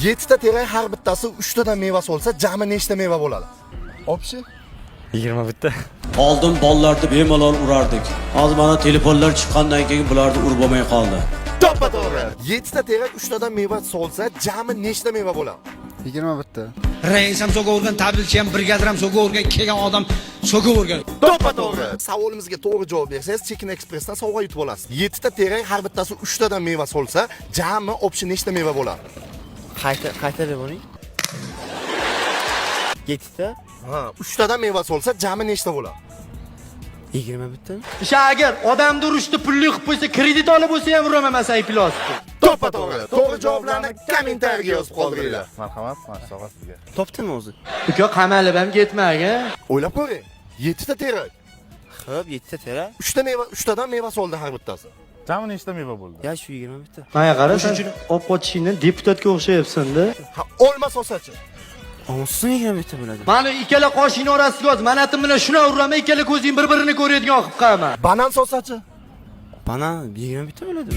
7 ta terak har bittasi 3 tadan meva solsa, jami nechta meva bo'ladi? Opshi 20 bitta. Oldin bollarni bemalol urardik. Hozir mana telefonlar chiqqandan keyin bularni urib bo'lmay qoldi. To'ppa to'g'ri. 7 ta terak 3 tadan meva solsa, jami nechta meva bo'ladi? 20 bitta. Rais ham so'kavergan, tabelchi ham, brigadir ham so'kavergan, kelgan odam so'kavergan. To'ppa to'g'ri. Savolimizga to'g'ri javob bersangiz, Chekin Expressdan sovg'a yutib olasiz. 7 ta terak har bittasi 3 tadan meva solsa, jami opshi nechta meva bo'ladi? Qaytarib bo'ling. 7 ta. Ha, 3 tadan meva solsa, jami nechta bo'ladi? 20 bitta. Agar odamni urishni pulli qilib qo'ysa, kredit olib bo'lsa ham uraman aypilosdi. To'ppa to'g'ri. To'g'ri javoblarni kommentariyaga yozib qoldiringlar. Marhamat, sovg'a sizga. Topdimi o'zi? Uka qamalib ham ketmagan. O'ylab ko'ring. 7 ta terak. Xo'p, 7 ta terak. 3 ta meva, 3 tadan meva soldi har bittasi. Jami nechta meva bo'ldi? Ya shu 20 bitta. Mana qara, sen oppochingni deputatga o'xshayapsan-da. Ha, olma solsachi. Onsin 20 bitta bo'ladi. Mana ikkala qoshingni orasiga yoz. Manatim bilan shuna uraman, ikkala ko'zing bir-birini ko'radigan qilib qo'yaman. Banan solsachi. Bana 20 bitta bo'ladi.